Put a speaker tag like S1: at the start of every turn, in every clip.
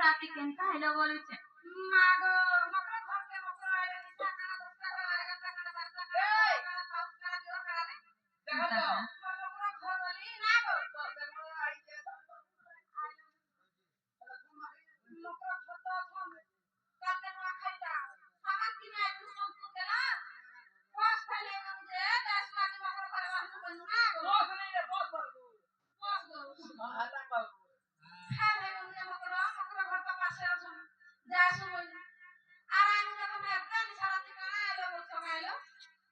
S1: राती केनता हेलो बोलू छे
S2: मागो मकरा घर के मकरा आले निशा का दस्ता का आएगा तकना दस्ता का पाउस का जोर करा दे देखो तो मकरा घर वाली ना गो तो दरमो आई के मकरा खाता छन काते ना खाइता सामान किने तू संतु देला बस खाली मुझे 10 लाख मकरा घर वाली बनू ना गो बस नहीं रे बस कर दो बस दो हां का है मुझे मकरा मकरा घर का पास है छन जासु बोली आराम से मैं अपना निशाना ठिकाना आलो वो समाइलो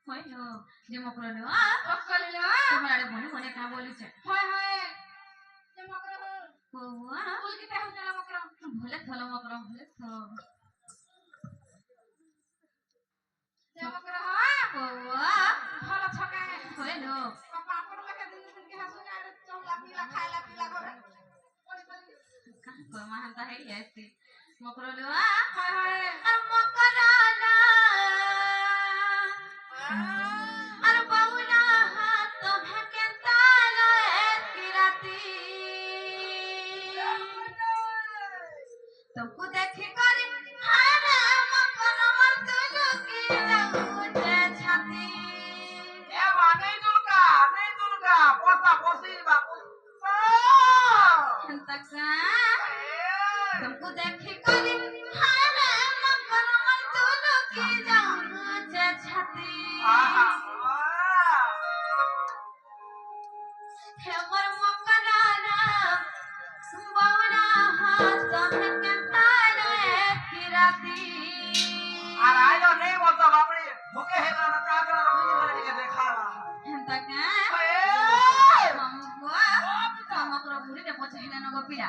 S1: होइलो जे मकरो लो
S2: अक्कलिलो
S1: तुम्हारे बोली कोने का बोली छे
S2: हाय हाय जे मकरो
S1: कोवा
S2: बोल के कहू जरा मकरो
S1: भले थलो मकरो भले थलो
S2: जे मकरो हां
S1: कोवा
S2: भलो छका है
S1: होइलो
S2: पापा पर लगे दिन दिन के हसु ना चौला पीला खाइला पीला करे
S1: का को महंता है ऐसी मकरो लो
S2: हाय हाय
S1: मकरो ला अरे बाउला हाथ तो भकेंता लो ऐसी राती तुमको देखे करे हाय मकरो तुलु की मुझे छाती
S2: ए बा नहीं दुर्गा पोता पोसी बापू
S1: तक तुमको देखे करे हाय मकरो तुलु की मुझे छाती हे मोर मकरो ला बाउला हाथ तो भकेंता लो ऐसी राती
S2: আর আইলো নেই বলতো বাপড়ি মুখে হেলা না কাগরা রখি মানে কে দেখালা
S1: तक मकरो बुढ़ी ने पछे हिला न गोपिला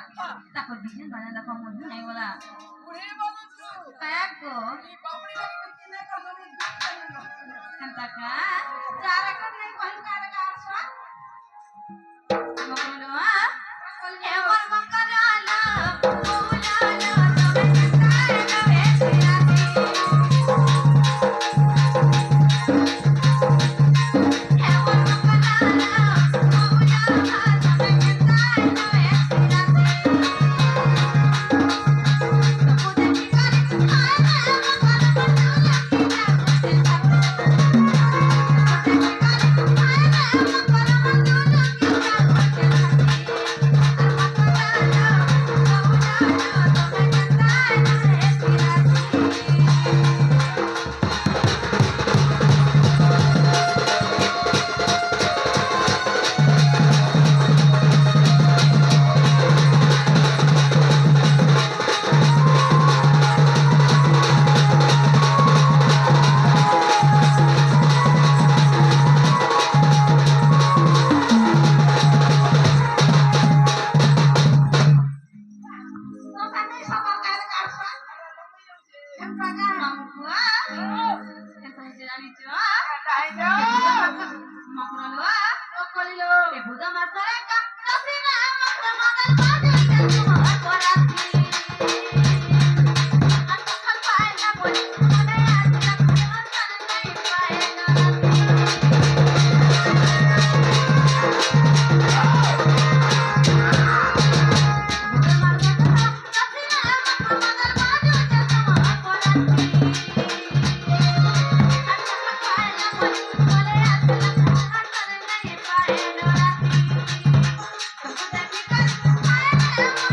S1: ताको बिजन बना ला कम नहीं वाला
S2: বুড়ি বলছু
S1: ताको
S2: এই বাপড়ি লাগি কিনে কা জমি
S1: तक
S2: যারা কর নাই কহিল কারে কাছ
S1: मकरो लो ए मोर मकरो ला बोला ला तमे काए लो ऐसी राती हे मोर मकरो ला बोला ला तमे काए लो ऐसी राती तुमको देखी करे हाय मकरो तुलु की मुझे छाती
S2: তো কানে সবার কারে কাছ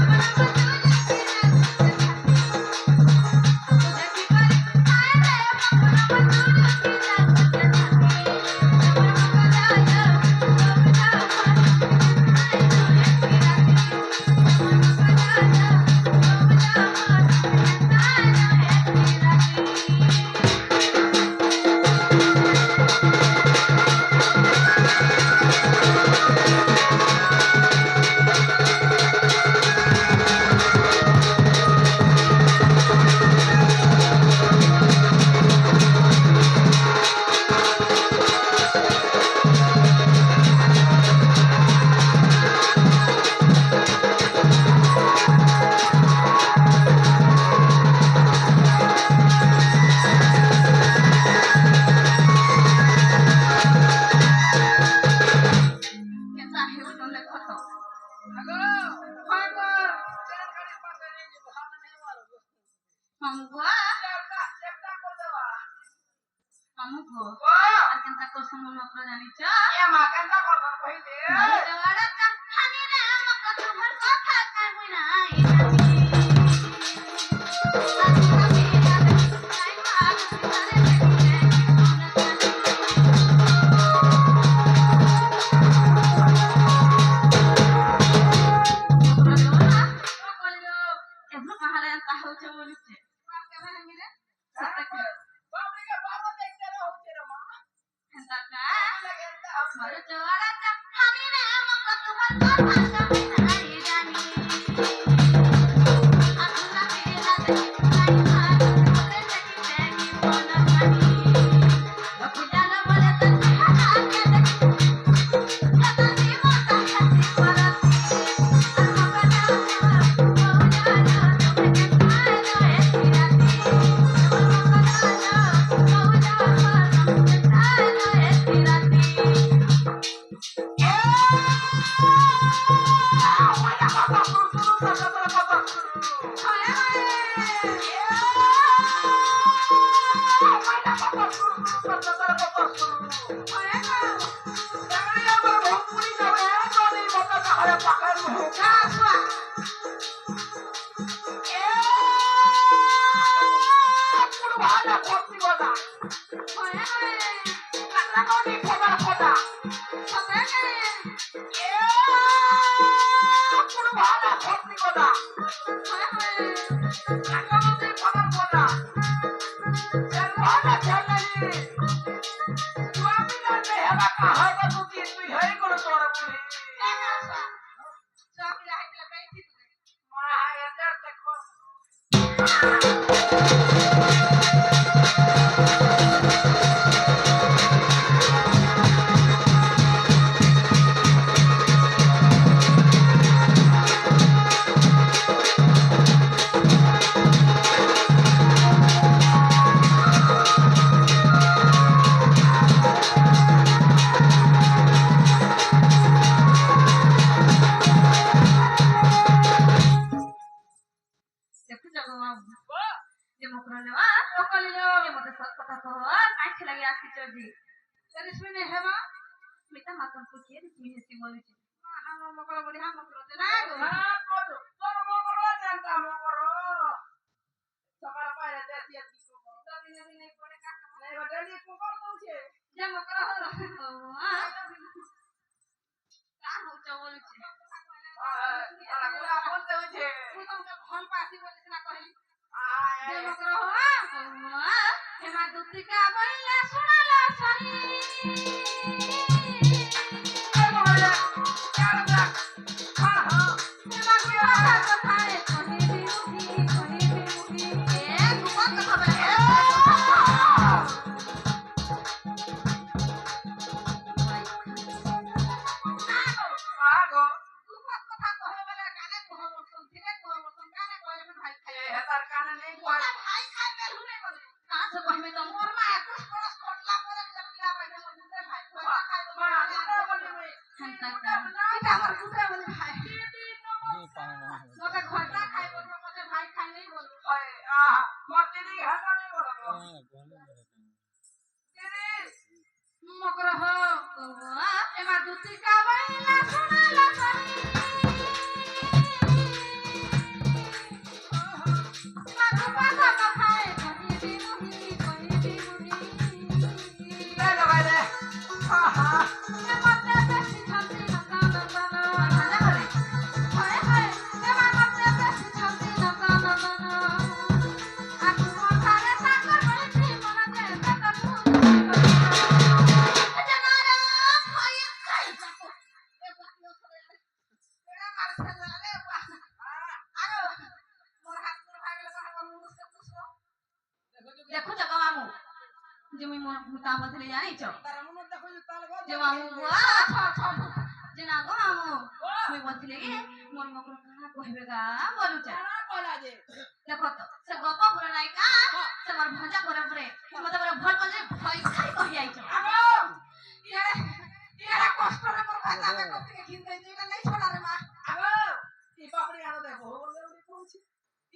S1: Thank you. हमको
S2: चेप्टा कर देवा
S1: हमको
S2: ओ
S1: केनता कसम मकर जानी छ
S2: ए मा केनता कर पहिले
S1: जवाड़ा का खानी रे मकर तुमर कथा कहबो ना एब्रो कहाले ता होचे बोलिছে
S2: बाबरे के बाबा देखते होचे रे मा
S1: एंता का मर जवाड़ा का खानी रे मकर तुमर कथा कहबो ना ये जानी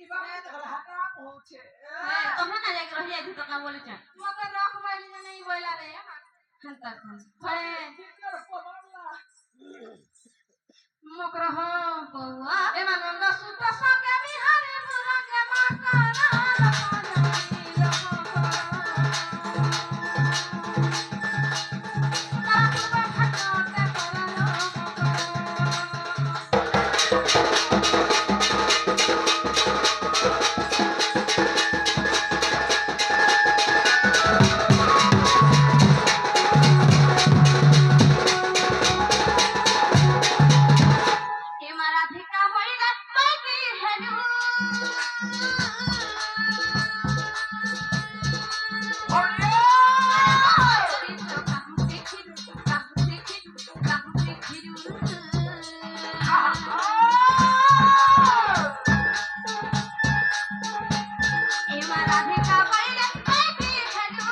S2: ई बाबू तोरा हटा पहुंचे
S1: तोहरा ना जाके रह जाई तो का बोले छ
S2: मत रख बैली जे नहीं बोला रे
S1: हंता होए
S2: किकर पवला
S1: मोकरा हो बउआ
S2: ए मानंद सुत संगे बिहारी मुरंग माता
S1: हे मराठीका होईला बाकी हेनु हे मराठीका होईला बाकी हेनु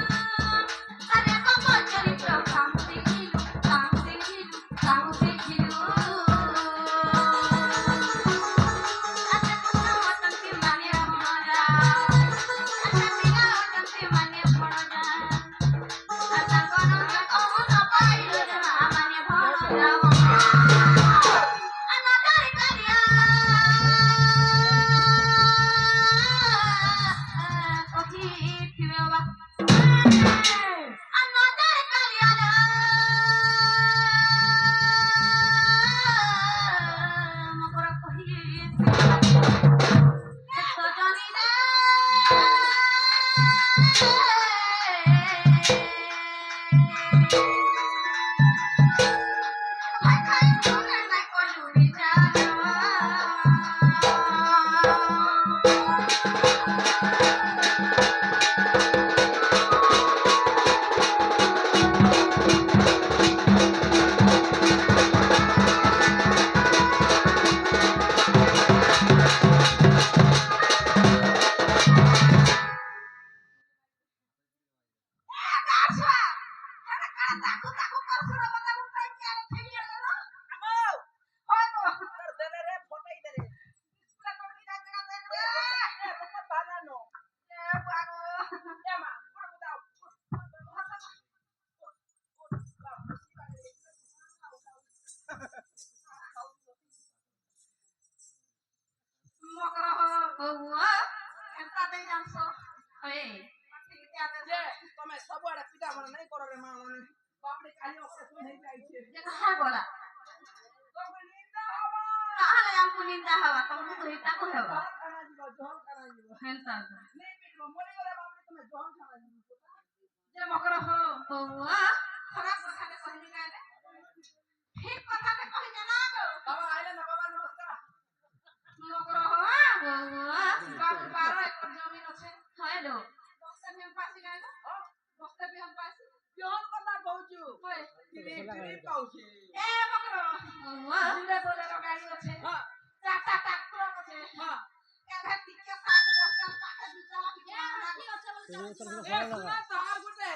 S1: अरे बाबा चरित्र काम देखिलु काम देखिलु अरे पुन्हा वतन के माने हमारा अरे बिना वतन के माने पड़ो जा आता कोनो न पाइलो जा माने भरो जा अनादर करिया कथी थिवेवा अनादर करिया मकोरा कही तो जानी रे हाय हाय सुने ना कोलू विचार बउआ ए
S2: તમે સબવાડે પીડા મને નહીં કરો રે માં મને બાપડી ખાલી ઓપરેશન થઈ જાય છે
S1: ये कहाँ बोला
S2: તો નિંદા હવા
S1: कहाँ ले हमको निंदा हवा तुम तो हिता को हवा
S2: ખાના જીવો જોન ખાના જીવો
S1: हेंता
S2: નહીં પીડો મરી ગલે બાપડી તમે જોન ખાના જીવો
S1: जे मकरा हो बउआ खराब कथा ने कहली का रे ठीक कथा ने कहि जाना गो
S2: બાબા આલે ના બાબા નમસ્કાર
S1: मकरा हो बउआ
S2: બાપ 12 એકર જમીન છે
S1: हेलो
S2: બસ્તા ભી હમ પાસી ગયે હા બસ્તા ભી હમ પાસી જોન કરના કહું
S1: होय
S2: ટીવી કહું છે
S1: ए मकरा बउआ
S2: ધીરે બોલેરો ગાડી છે હા
S1: टाटा ट्रैक्टर আছে
S2: હા
S1: काधा टिके साथ बस्ता पाके बिचारा
S2: એ સુના તાર ગુટે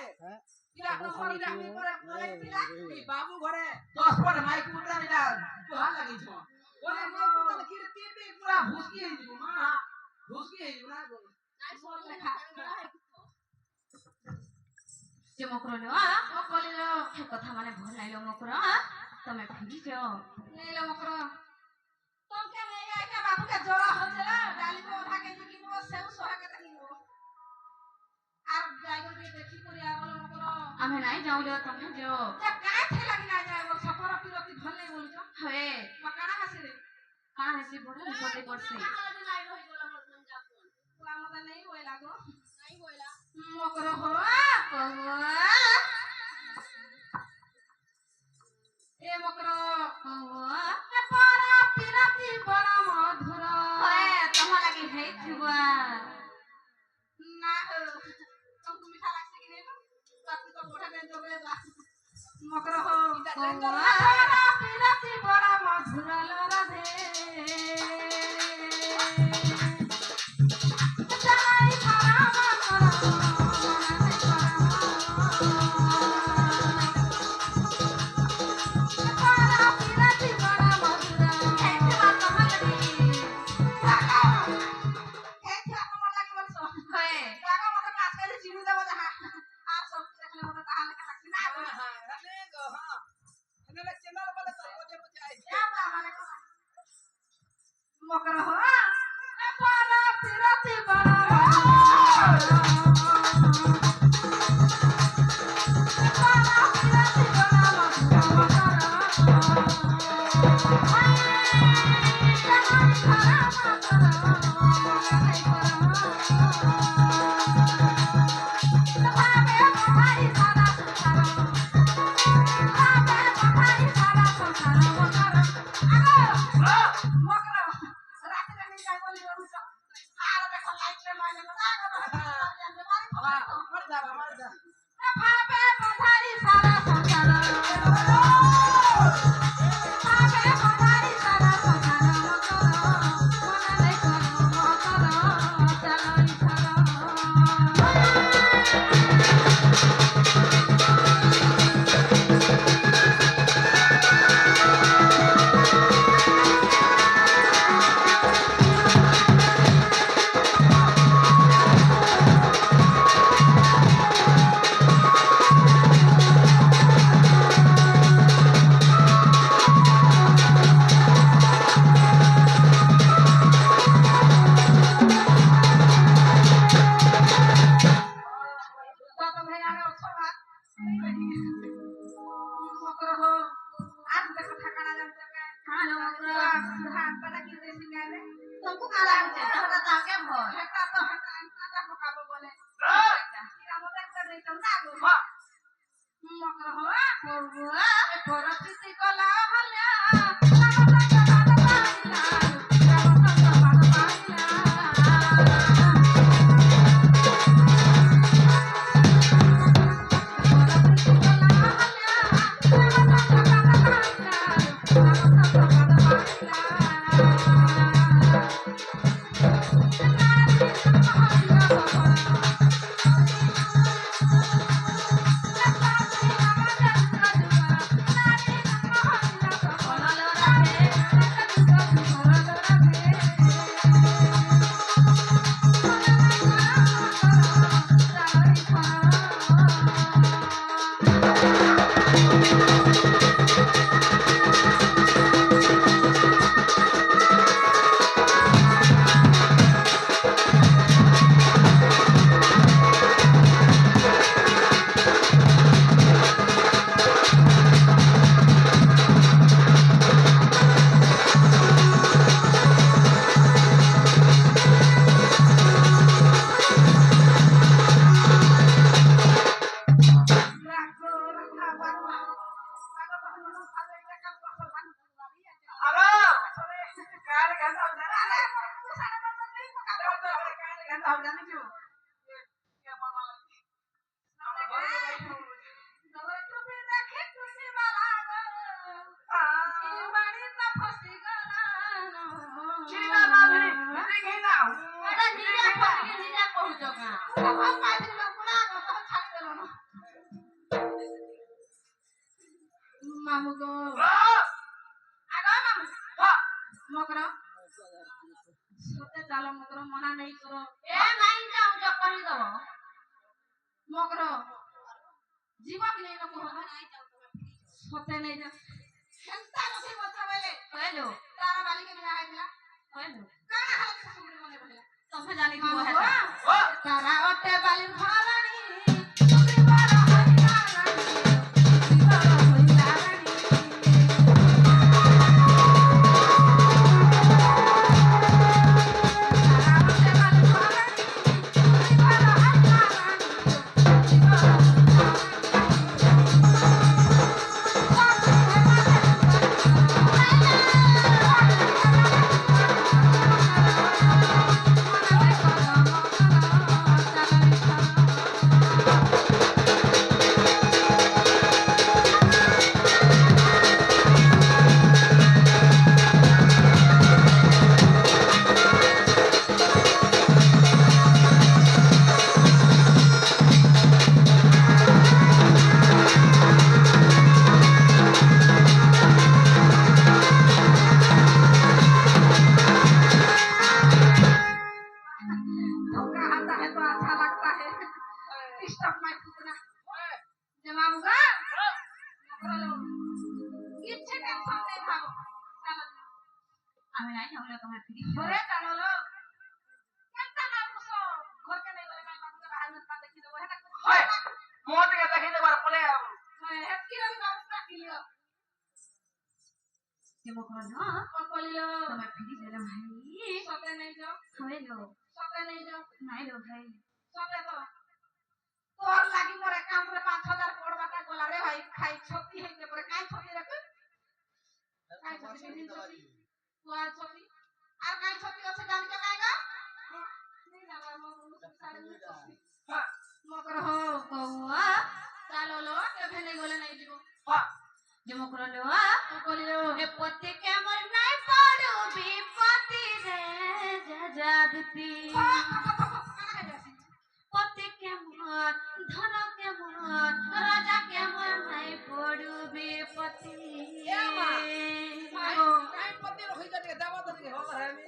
S2: ইরা ঘরে আমি করে পিলা এই বাবু ঘরে 10 পর মাইক উঠা নিলা তো হাল লাগি ছ ওরে মাইক উঠা কি টিভি পুরা ভুসকি হই দিব মা ভুসকি হই দিব না গো
S1: নাই সর লেখা যে মকরা লো ও কলে লো সে কথা মানে ভুল নাইলো মকরা তুমি ফিরি যাও
S2: নেইলো মকরা तुम के नहीं आए के बाबू के जोड़ा हो चला डाली को उठा के देखी वो सेव सोहा के देखी वो আর ড্রাইভার কে দেখি করে আগলো মকরা
S1: আমি নাই যাও লো তুমি যাও
S2: যে কাই थे लगी ना जाए वो सफर पिरती भल नहीं बोली छ
S1: हे
S2: मकाना हसे रे
S1: कहां है से बड़ा रिपोर्ट करছে
S2: मत नहीं होए लागो नहीं होएला
S1: मकरा हो बउआ
S2: ए मकरा
S1: बउआ
S2: ए पारा पिरती बड़ा मधुर
S1: हे तोहा लगी है जुआ
S2: ना तुमको मीठा लगसे कि नहीं बात तो बड़ा में जो रे मकरा हो
S1: बउआ
S2: पिरती बड़ा मधुर लरधे चलाई थारा मकरा पारा पिरती बड़ा मकर हो ए पारा तिरती बड़ा
S1: तुमको का लागते हमरा ताके भर
S2: मामू को मकर सोते चालो मकर मना नहीं करो मकर जीवा की नहीं नको सोते नहीं जा संता से बता बोले हेलो तारा वाली के बिना आइला हेलो का हाल से सुन मने बोले तुम जानी की वो है तारा ओटे वाली भरानी तुमरी बारा हरिया रानी दीवारा होइला
S1: আমি নাই হলে তোমার ফিরি
S2: ঘরে চাললো কেনটা না বুঝো ঘরকে নেই বলে কাল বাবুকে বাহার মত দেখি দেবো এটা
S3: হয় মোটে দেখি দেবার পরে
S2: হেতকি রবি বাবুটা কিলিও
S1: যে মকরল
S2: ও কলিলো
S1: তোমার ফিরি গেল ভাই
S2: সতে নেই যাও
S1: হইলো
S2: সতে নেই যাও
S1: নাই রে ভাই
S2: সতে তো তোর লাগি মোরে কামরে 5000 পড়বাটা গোলা রে ভাই খাই ছতি হইতে পরে কাই ছতি রে কাই ছতি দিন ছতি তোর ছতি আর কাই ছতি আছে জানি কে কাই গা নেই না আমার মন সাড়ে ছতি মকর হো কৌয়া চালো লো এখানে গলে নাই দিব
S1: যে মকরল
S2: ও কলিলো
S1: এ পতি কেমন নাই পড়ো বিপতি রে যা দিতি পতি কেমন ধন কেমন রাজা কেমন নাই পড়ো বিপতি
S3: কাই পতি রই যাতে দেব তো কি হবে আমি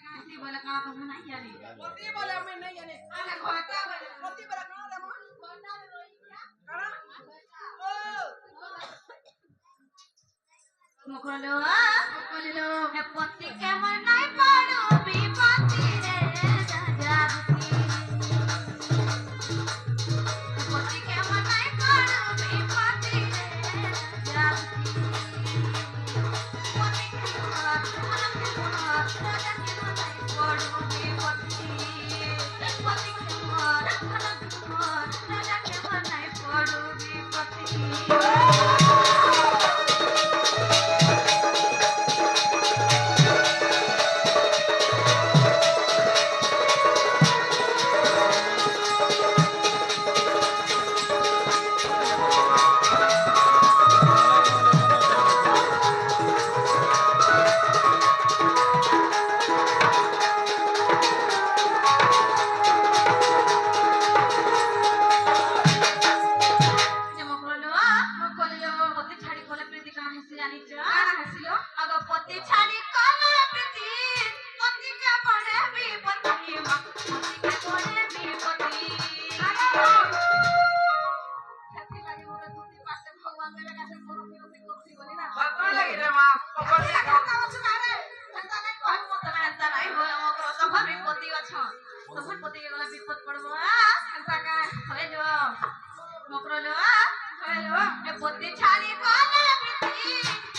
S1: পতি বলে কাম কম নাই জানি
S3: পতি বলে আমি নাই জানি
S2: আরে ঘটা বলে
S3: পতি বলে কোন দেব
S2: ঘটা রই গিয়া
S3: কারণ ও
S1: মকরল
S2: কলিলো
S1: এ পতি কেমন নাই পড়ো বিপতি রে যা দিতি পতি কেমন নাই পড়ো বিপতি রে যা দিতি পতি কেমন ধন কেমন রাজা কেমন নাই পড়ো বিপতি পতি কেমন ধন কেমন রাজা কেমন নাই পড়ো বিপতি যে মকরল
S2: কলিলো
S1: পতি ছাড়ি কোলে প্রীতি কাম হেসে জানিছ
S2: কানা হাসিল
S1: আগ পতি ছাড়ি কোলে প্রীতি পতি কে পড়ে বিপতি মা পতি কে পড়ে বিপতি
S2: হেতি লাগি মোরে দুটি পাশে ভগবান দেবে কাছে কোনো বিরতি করছি বলি না
S3: কত লাগি রে মা পকড় দে
S2: কথা বলছ না রে হেতা নাই কই
S1: তবে এন্তা নাই হলো মকর তখন বিপতি অছ তখন পতি কে গলা বিপদ পড়বো
S2: হেতা কা
S1: হয়ে যাব মকরল
S2: হইলো
S1: এ পতি ছাড়ি কোলে প্রীতি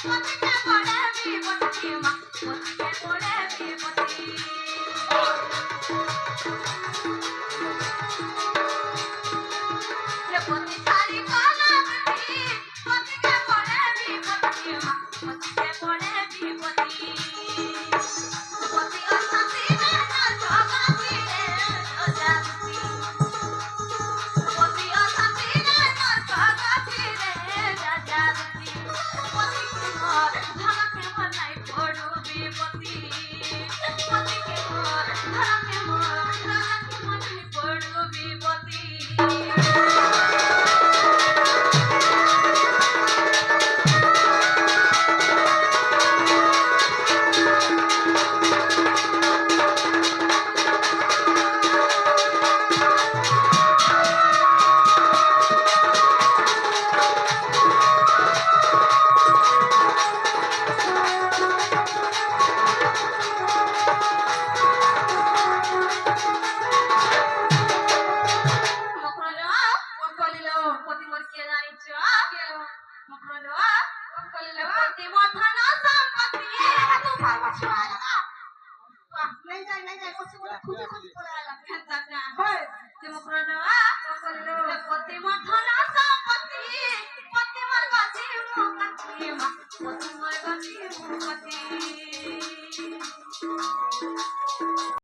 S1: পতি কে পড়ে বিপতি মা পতি কে পড়ে বিপতি রে পতি ছাড়ি কোলে প্রীতি পতি কে পড়ে বিপতি মা পতি কে পড়ে বিপতি পতি অশান্তি রে জগতি রে জাতি পতি অশান্তি রে জগতি রে জাতি পতি কে ঘর ধন কে মন নাই পড়ো বিপতি পতি কে ঘর ধন কে মন রাজা কে মন নাই পড়ো বিপতি মকরল
S2: কলিলো
S1: পতি মোর কে জানিছ
S2: কেলো
S1: মকরল
S2: কলিলো
S1: পতি মোর ধন সম্পত্তি
S2: তো পারবা ছড়া নাই যাই বসে বলে খুঁজে খুঁজে করে আইলাম
S1: হেতা কা
S2: হয়
S1: যে মকরল
S2: কলিলো
S1: পতি মোর ধন